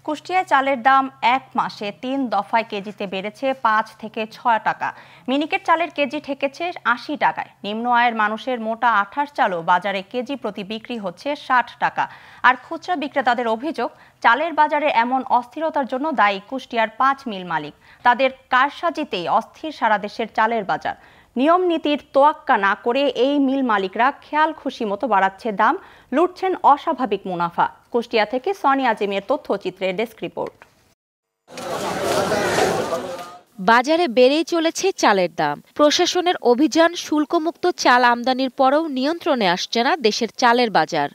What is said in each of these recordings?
কুষ্টিয়ায় চালের দাম এক মাসে ৩ দফায় কেজিতে বেড়েছে ৫ থেকে ৬ টাকা। মিনিকেট চালের কেজি ঠেকেছে ৮০ টাকায়। নিম্ন আয়ের মানুষের মোটা আঠার চালও বাজারে কেজি প্রতি বিক্রি হচ্ছে ৬০ টাকা। আর খুচরা বিক্রেতাদের অভিযোগ, চালের বাজারে এমন অস্থিরতার জন্য দায়ী কুষ্টিয়ার ৫ মিল মালিক। তাদের কারসাজিতেই অস্থির সারা দেশের চালের বাজার। নিয়ম নীতির তোয়াক্কা না করে এই মিল মালিকরা খেয়াল খুশি মতো বাড়াচ্ছে দাম, লুটছেন অস্বাভাবিক মুনাফা। কুষ্টিয়া থেকে সনি আজিমের তথ্যচিত্রে ডেস্ক রিপোর্ট। বাজারে বেড়েই চলেছে চালের দাম। প্রশাসনের অভিযান, শুল্কমুক্ত চাল আমদানির পরেও নিয়ন্ত্রণে আসছে না দেশের চালের বাজার।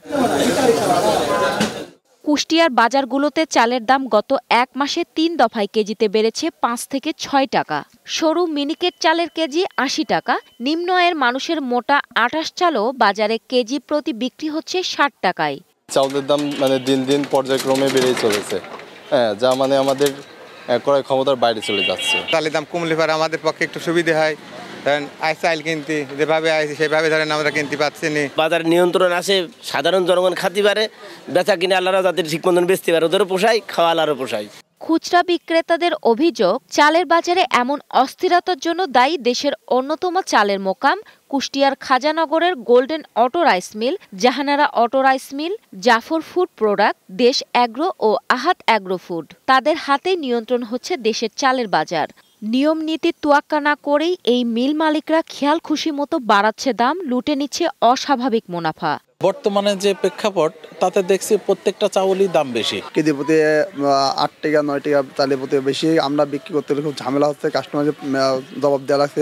কুষ্টিয়ার বাজারগুলোতে চালের দাম গত এক মাসে ৩ দফায় কেজিতে বেড়েছে ৫ থেকে ৬ টাকা। সরু মিনিকেট চালের কেজি ৮০ টাকা। নিম্ন আয়ের মানুষের মোটা আটাশ চালও বাজারে কেজি প্রতি বিক্রি হচ্ছে ৬০ টাকায়। চাউলের দাম দিন দিন পর্যায়ক্রমে বেড়েই চলেছে, যা আমাদের ক্রয় ক্ষমতার বাইরে চলে যাচ্ছে। চালের দাম কমলে পরে আমাদের পক্ষে একটু সুবিধা হয়, কারণ চাল কিনতে যেভাবে আইছে সেভাবে আমরা কিনতে পারছি না। বাজার নিয়ন্ত্রণ আসে, সাধারণ জনগণ খাতে পারে, বেচা কিনে আল্লাহরা যাদের ঠিক মতন বেচতে পারে, ওদেরও পোষায়, খাওয়া আল্লাহরও পোষায়। খুচরা বিক্রেতাদের অভিযোগ, চালের বাজারে এমন অস্থিরতার জন্য দায়ী দেশের অন্যতম চালের মোকাম কুষ্টিয়ার খাজানগরের Golden Auto Rice Mill, Jahanara Auto Rice Mill, Jafar Food Product, Desh Agro ও আহাত অ্যাগ্রো ফুড। তাদের হাতেই নিয়ন্ত্রণ হচ্ছে দেশের চালের বাজার। নিয়ম নীতির তোয়াক্কা না করেই এই মিল মালিকরা খেয়াল খুশি মতো বাড়াচ্ছে দাম, লুটে নিচ্ছে অস্বাভাবিক মুনাফা। বর্তমানে যে প্রেক্ষাপট, তাতে দেখছি প্রত্যেকটা চাউলই দাম বেশি। কেজি প্রতি ৮ টাকা ৯ টাকা চালের প্রতি বেশি। আমরা বিক্রি করতে খুব ঝামেলা হচ্ছে, কাস্টমারকে জবাব দেওয়া লাগছে।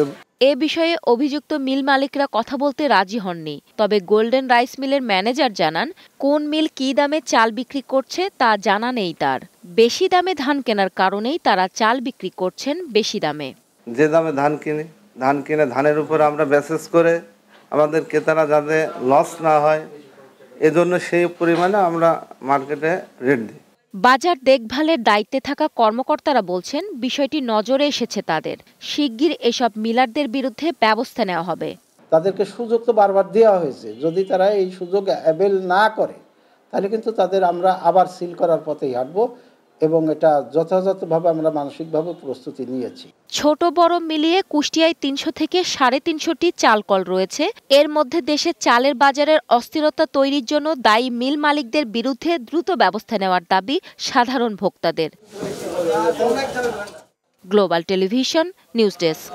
এ বিষয়ে অভিযুক্ত মিল মালিকরা কথা বলতে রাজি হননি। তবে গোল্ডেন রাইস মিলের ম্যানেজার জানান, কোন মিল কী দামে চাল বিক্রি করছে তা জানা নেই তার। বেশি দামে ধান কেনার কারণেই তারা চাল বিক্রি করছেন বেশি দামে। যে দামে ধান কিনে ধানের উপর আমরা বেসেস করে আমাদের ক্রেতারা যাতে লস না হয়, এজন্য সেই পরিমাণে আমরা মার্কেটে রেট দিই। বাজার দেখভালের দায়িত্বে থাকা কর্মকর্তারা বলছেন, বিষয়টি নজরে এসেছে তাদের। শিগগির এসব মিলারদের বিরুদ্ধে ব্যবস্থা নেওয়া হবে। তাদেরকে সুযোগ তো বারবার দেওয়া হয়েছে, যদি তারা এই সুযোগ অ্যাভেল না করে তাহলে কিন্তু তাদের আমরা আবার সিল করার পথেই হাঁটবো, এবং এটা যথাযথভাবে আমরা মানসিকভাবে প্রস্তুতি নিয়েছি। ছোট বড় মিলিয়ে কুষ্টিয়ায় ৩০০ থেকে ৩৫০টি চাল কল রয়েছে। এর মধ্যে দেশে চালের বাজারের অস্থিরতা তৈরির জন্য দায়ী মিল মালিকদের বিরুদ্ধে দ্রুত ব্যবস্থা নেওয়ার দাবি সাধারণ ভোক্তাদের। Global television news desk.